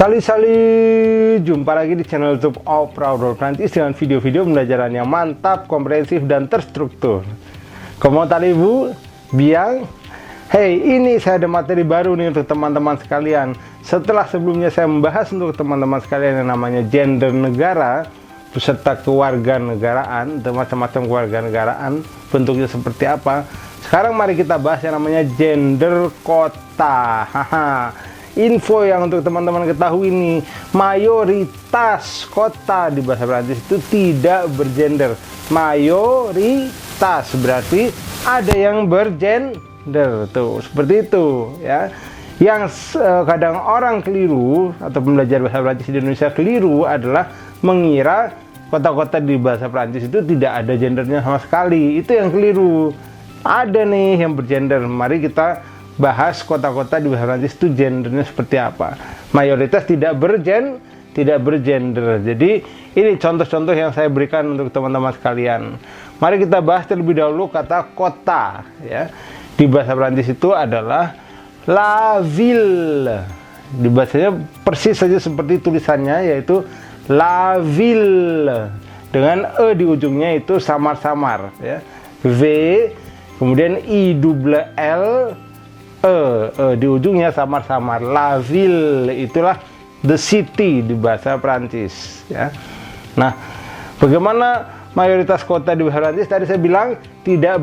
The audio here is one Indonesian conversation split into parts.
Sali, jumpa lagi di channel YouTube Proud Prancis dengan video-video pembelajaran yang mantap, komprehensif, dan terstruktur. Como talibu, biang, hey, ini saya ada materi baru nih untuk teman-teman sekalian. Setelah sebelumnya saya membahas untuk teman-teman sekalian yang namanya gender negara, beserta kewarganegaraan, macam-macam kewarganegaraan, bentuknya seperti apa. Sekarang mari kita bahas yang namanya gender kota. Info yang untuk teman-teman ketahui ini, mayoritas kota di bahasa Prancis itu tidak bergender. Mayoritas berarti ada yang bergender, tuh seperti itu ya. Yang kadang orang keliru atau pembelajar bahasa Prancis di Indonesia keliru adalah mengira kota-kota di bahasa Prancis itu tidak ada gendernya sama sekali. Itu yang keliru. Ada nih yang bergender. Mari kita bahas kota-kota di bahasa Prancis itu gendernya seperti apa. Mayoritas tidak bergender. Jadi ini contoh-contoh yang saya berikan untuk teman-teman sekalian. Mari kita bahas terlebih dahulu kata kota ya. Di bahasa Prancis itu adalah la ville. Dibacanya persis saja seperti tulisannya, yaitu la ville dengan e di ujungnya itu samar-samar ya. V kemudian i double l di ujungnya samar-samar. La ville itulah the city di bahasa Prancis ya. Nah, bagaimana mayoritas kota di bahasa Prancis? Tadi saya bilang tidak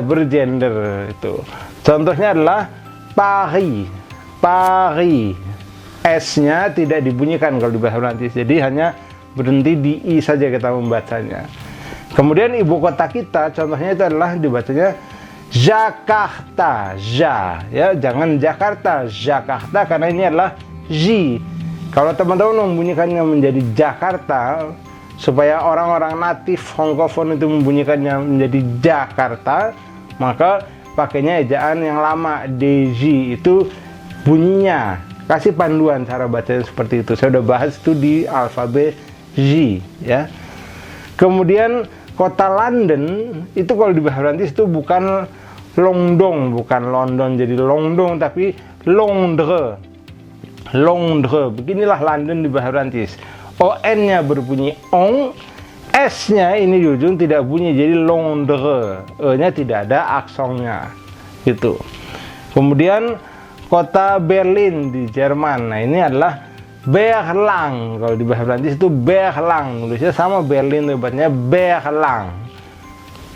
bergender itu. Contohnya adalah Paris. S-nya tidak dibunyikan kalau di bahasa Prancis. Jadi hanya berhenti di i saja kita membacanya. Kemudian ibu kota kita contohnya itu adalah dibacanya Jakarta, ya, jangan Jakarta, Jakarta, karena ini adalah J. Kalau teman-teman membunyikannya menjadi Jakarta, supaya orang-orang natif Hongkong itu membunyikannya menjadi Jakarta, maka pakainya ejaan yang lama, DJ, itu bunyinya. Kasih panduan cara bacanya seperti itu. Saya udah bahas itu di alfabet J, ya. Kemudian kota London itu kalau di bahasa Prancis itu bukan London, bukan London jadi London, tapi Londres. Beginilah London di bahasa Prancis. O-N-nya berbunyi ong, S-nya ini di ujung tidak bunyi jadi Londres. E-nya tidak ada aksonnya. Gitu. Kemudian kota Berlin di Jerman. Nah, ini adalah Berlang. Kalau di bahasa Prancis itu Berlang, nulisnya sama Berlin, lebatnya Berlang.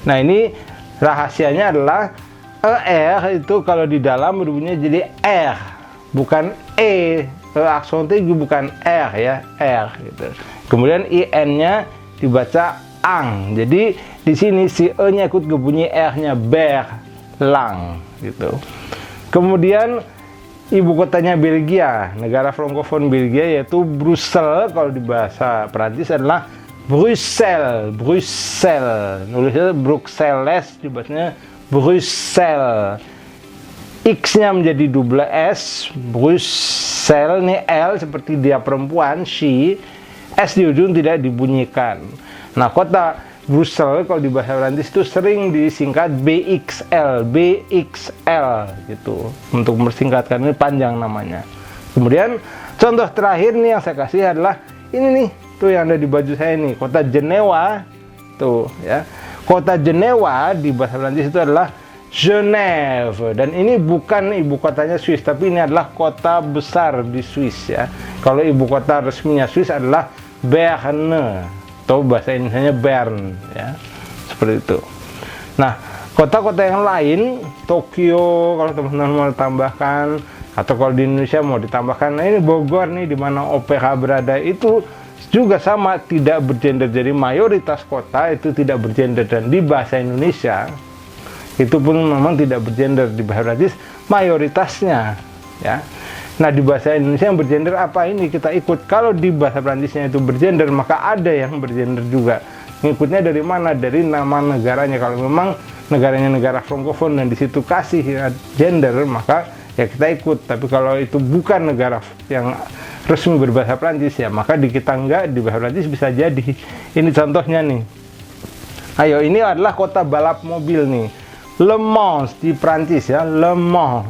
Nah, ini rahasianya adalah ER itu kalau di dalam berbunyi jadi R, bukan E. Aksen tinggi bukan R ya, R gitu. Kemudian IN-nya dibaca ang. Jadi di sini si E-nya ikut bunyi R-nya, Berlang gitu. Kemudian ibu kotanya Belgia, negara Francophone Belgia, yaitu Brussels. Kalau di bahasa Prancis adalah Brussels. Nulisnya Bruxelles, dibacanya Brussels. X-nya menjadi double S, Brussels. Ini L seperti dia perempuan, she. S di ujung tidak dibunyikan. Nah, kota Brussels kalau di bahasa Prancis itu sering disingkat BXL gitu. Untuk mempersingkatkan, ini panjang namanya. Kemudian contoh terakhir nih yang saya kasih adalah ini nih, tuh yang ada di baju saya nih, kota Jenewa. Tuh ya. Kota Jenewa di bahasa Prancis itu adalah Genève, dan ini bukan ibu kotanya Swiss, tapi ini adalah kota besar di Swiss ya. Kalau ibu kota resminya Swiss adalah Berne, atau bahasa Indonesianya Bern ya, seperti itu. Nah, kota-kota yang lain, Tokyo kalau teman-teman mau tambahkan, atau kalau di Indonesia mau ditambahkan, nah ini Bogor nih di mana opera berada, itu juga sama, tidak bergender. Jadi mayoritas kota itu tidak bergender, dan di bahasa Indonesia itu pun memang tidak bergender. Di bahasa Prancis mayoritasnya ya. Nah, di bahasa Indonesia yang bergender apa, ini kita ikut. Kalau di bahasa Prancisnya itu bergender, maka ada yang bergender juga. Ngikutnya dari mana? Dari nama negaranya. Kalau memang negaranya negara Francophone dan di situ kasih gender, maka ya kita ikut. Tapi kalau itu bukan negara yang resmi berbahasa Prancis, ya maka di kita enggak. Di bahasa Prancis bisa jadi. Ini contohnya nih. Ayo, ini adalah kota balap mobil nih, Le Mans di Prancis ya, Le Mans.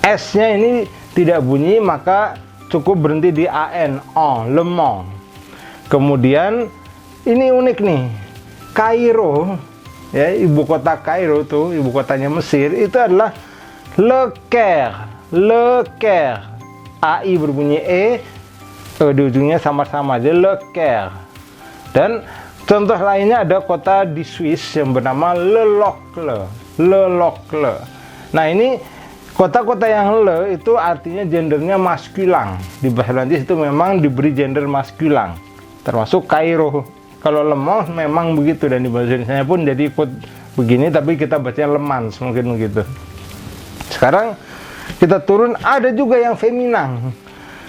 S-nya ini tidak bunyi, maka cukup berhenti di an, Le Mans. Kemudian ini unik nih, Kairo, ya, ibu kota Kairo tuh, ibu kotanya Mesir, itu adalah Le Caire. Le Caire, AI berbunyi di ujungnya sama-sama aja, Le Caire. Dan contoh lainnya ada kota di Swiss yang bernama Le Locle. Le Locle. Nah, ini kota-kota yang le itu artinya gendernya maskulang. Di bahasa Prancis itu memang diberi gender maskulang, termasuk Kairo. Kalau Le Mans memang begitu, dan di bahasa Indonesia pun jadi ikut begini, tapi kita bacanya Le Mans mungkin begitu. Sekarang kita turun, ada juga yang feminang.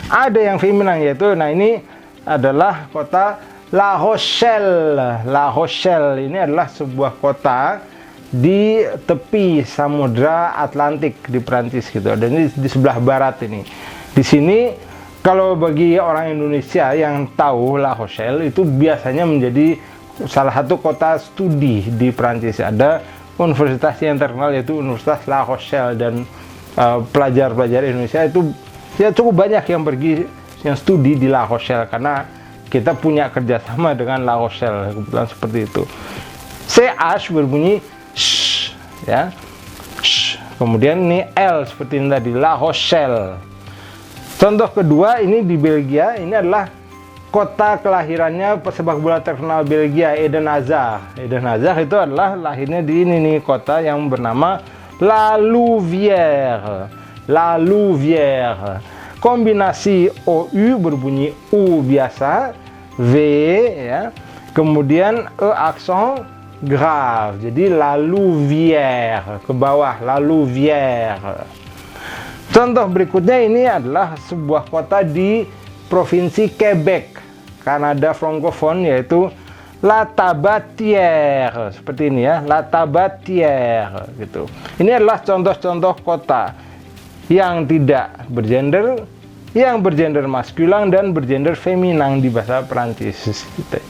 Ada yang feminang, yaitu, nah ini adalah kota La Rochelle. La Rochelle ini adalah sebuah kota di tepi Samudra Atlantik di Prancis gitu. Dan ini di sebelah barat ini. Di sini kalau bagi orang Indonesia yang tahu La Rochelle itu biasanya menjadi salah satu kota studi di Prancis. Ada universitas yang terkenal yaitu Universitas La Rochelle, dan pelajar-pelajar Indonesia itu ya cukup banyak yang pergi yang studi di La Rochelle karena kita punya kerjasama dengan La Rochelle, kebetulan seperti itu. CH berbunyi sh, ya, sh. Kemudian ini L seperti ini tadi, La Rochelle. Contoh kedua ini di Belgia, ini adalah kota kelahirannya pesepak bola terkenal Belgia, Eden Hazard. Eden Hazard itu adalah lahirnya di ini nih, kota yang bernama La Louvière. La Louvière. Kombinasi OU berbunyi U biasa, V ya. Kemudian E aksen grave. Jadi La Louvière ke bawah, La Louvière. Contoh berikutnya ini adalah sebuah kota di provinsi Quebec, Kanada francophone, yaitu La Tabatière. Seperti ini ya, La Tabatière gitu. Ini adalah contoh-contoh kota yang tidak bergender, yang bergender maskulang dan bergender feminang di bahasa Perancis gitu.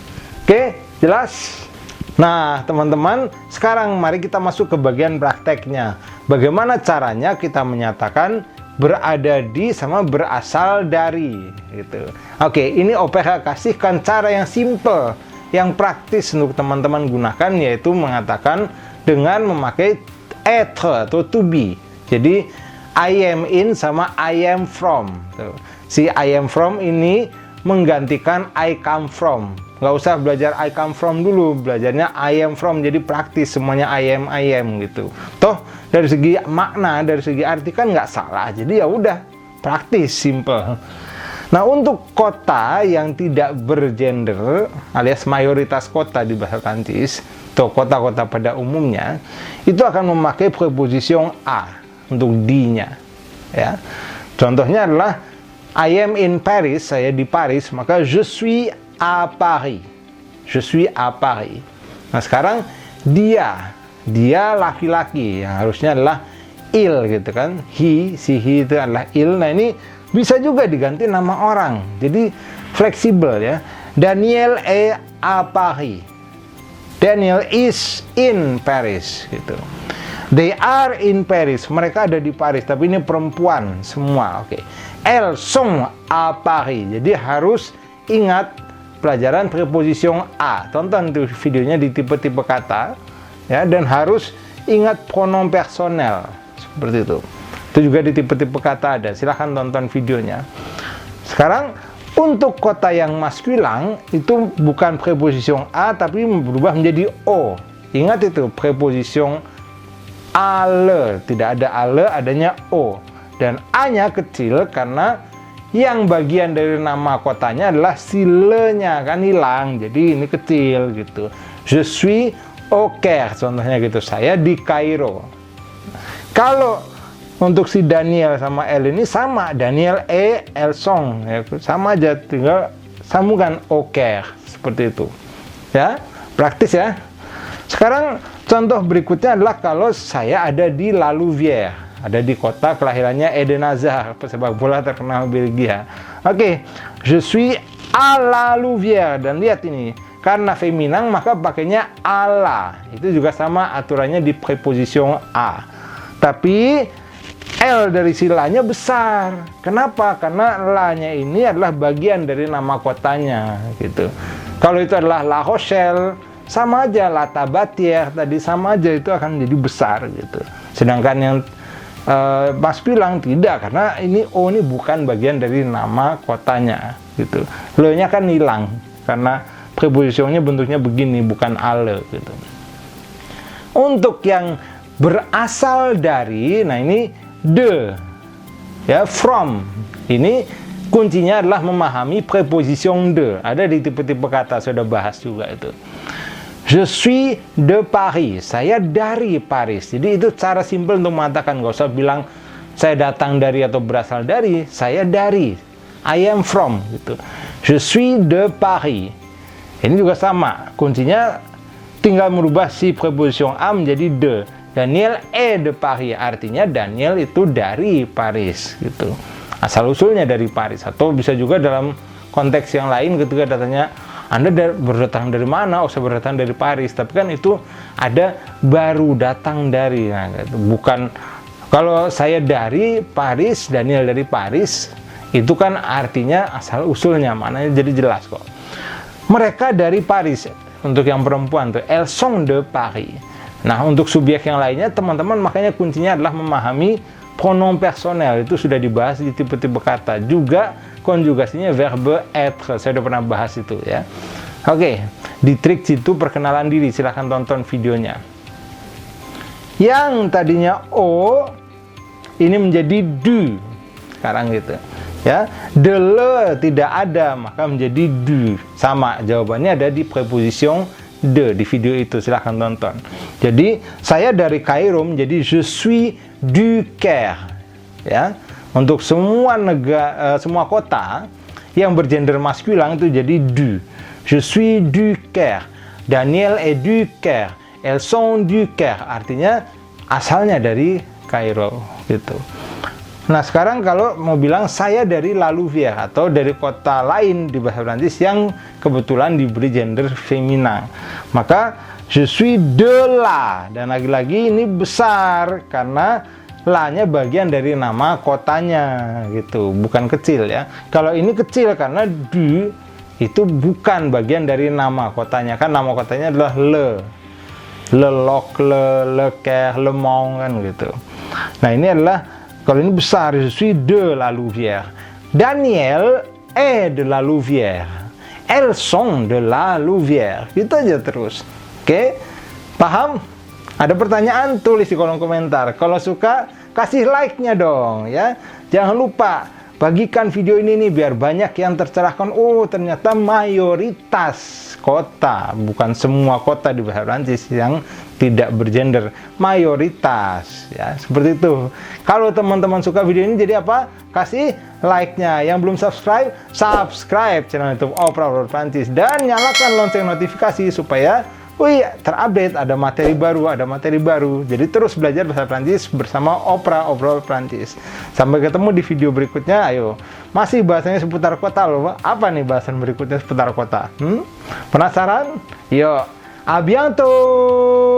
Oke, jelas? Nah, teman-teman, sekarang mari kita masuk ke bagian prakteknya. Bagaimana caranya kita menyatakan berada di sama berasal dari gitu. Oke, ini OPH kasihkan cara yang simple, yang praktis untuk teman-teman gunakan, yaitu mengatakan dengan memakai être atau to be. Jadi I am in sama I am from. Si I am from ini menggantikan I come from. Nggak usah belajar I come from dulu, belajarnya I am from, jadi praktis semuanya I am gitu. Toh dari segi makna, dari segi arti kan nggak salah, jadi ya udah praktis, simple. Nah, untuk kota yang tidak bergender alias mayoritas kota di bahasa Prancis atau kota-kota pada umumnya itu akan memakai preposition a untuk di-nya ya. Contohnya adalah I am in Paris, saya di Paris, maka je suis à Paris. Je suis à Paris. Nah, sekarang dia laki-laki, yang harusnya adalah il gitu kan. He, si he itu adalah il. Nah, ini bisa juga diganti nama orang. Jadi fleksibel ya. Daniel est à Paris. Daniel is in Paris gitu. They are in Paris. Mereka ada di Paris, tapi ini perempuan semua. Oke. Elles sont à Paris. Jadi harus ingat pelajaran preposition a. Tonton tuh videonya di tipe-tipe kata ya, dan harus ingat pronom personel seperti itu. Itu juga di tipe-tipe kata ada. Silahkan tonton videonya. Sekarang untuk kota yang maskulang itu bukan preposition a tapi berubah menjadi o. Ingat itu preposition ale, tidak ada ale, adanya o. Dan a-nya kecil karena yang bagian dari nama kotanya adalah si le-nya kan hilang, jadi ini kecil gitu. Je suis au Caire, contohnya gitu, saya di Kairo. Kalau untuk si Daniel sama Elle ini sama, Daniel et elles sont, ya, sama aja, tinggal sambungkan au Caire, seperti itu. Ya, praktis ya. Sekarang contoh berikutnya adalah kalau saya ada di La Louvière. Ada di kota kelahirannya Eden Hazard, pesepak bola terkenal Belgia. Oke, je suis à La Louvière. Dan lihat ini, karena feminang maka pakainya ala. Itu juga sama aturannya di preposition a. Tapi L dari silanya besar. Kenapa? Karena la-nya ini adalah bagian dari nama kotanya gitu. Kalau itu adalah La Rochelle, sama aja, La Tabatière tadi sama aja, itu akan jadi besar gitu. Sedangkan yang Mas bilang tidak, karena ini O ini bukan bagian dari nama kotanya gitu. Le-nya kan hilang karena prepositionnya bentuknya begini, bukan ale gitu. Untuk yang berasal dari, nah ini de, ya, from, ini kuncinya adalah memahami preposition de. Ada di tipe-tipe kata, sudah bahas juga itu. Je suis de Paris, saya dari Paris. Jadi itu cara simpel untuk mengatakan, nggak usah bilang saya datang dari atau berasal dari, saya dari, I am from gitu. Je suis de Paris. Ini juga sama, kuncinya tinggal merubah si preposition a menjadi de. Daniel est de Paris, artinya Daniel itu dari Paris gitu. Asal usulnya dari Paris. Atau bisa juga dalam konteks yang lain ketika datanya, Anda berdatang dari mana? Oh, saya berdatang dari Paris. Tapi kan itu ada baru datang dari. Nah, gitu. Bukan kalau saya dari Paris, Daniel dari Paris, itu kan artinya asal usulnya, maknanya jadi jelas kok. Mereka dari Paris. Untuk yang perempuan tuh, elles sont de Paris. Nah, untuk subjek yang lainnya, teman-teman, makanya kuncinya adalah memahami pronom personel. Itu sudah dibahas di tipe-tipe kata. Juga konjugasinya verbe être. Saya udah pernah bahas itu ya. Oke, di trik situ perkenalan diri. Silahkan tonton videonya. Yang tadinya O, ini menjadi du. Sekarang gitu. Ya, de le tidak ada, maka menjadi du. Sama, jawabannya ada di preposition de di video itu, silahkan tonton. Jadi saya dari Kairo menjadi je suis du Caire. Ya, untuk semua negara, semua kota yang bergender maskulin itu jadi du. Je suis du Caire. Daniel est du Caire. Elles sont du Caire. Artinya asalnya dari Kairo gitu. Nah, sekarang kalau mau bilang saya dari La Louvière atau dari kota lain di bahasa Prancis yang kebetulan diberi gender feminin, maka je suis de la, dan lagi-lagi ini besar karena la-nya bagian dari nama kotanya gitu, bukan kecil ya. Kalau ini kecil karena du itu bukan bagian dari nama kotanya, kan nama kotanya adalah Le Loc, Le Caire, Le Mans kan gitu. Nah, ini adalah, kalau ini besar, je suis de La Louvière. Daniel est de La Louvière. Elles sont de La Louvière. Gitu aja terus. Oke? Paham? Ada pertanyaan? Tulis di kolom komentar. Kalau suka, kasih like-nya dong ya. Jangan lupa bagikan video ini nih biar banyak yang tercerahkan. Oh, ternyata mayoritas kota, bukan semua kota di bahasa Prancis yang tidak bergender, mayoritas ya, seperti itu. Kalau teman-teman suka video ini, jadi apa? Kasih like-nya. Yang belum subscribe, subscribe channel YouTube Opera Prancis dan nyalakan lonceng notifikasi supaya terupdate, ada materi baru. Jadi terus belajar bahasa Prancis bersama Opera Prancis. Sampai ketemu di video berikutnya. Ayo, masih bahasanya seputar kota loh. Apa nih bahasan berikutnya seputar kota? Penasaran? Yuk, à bientôt.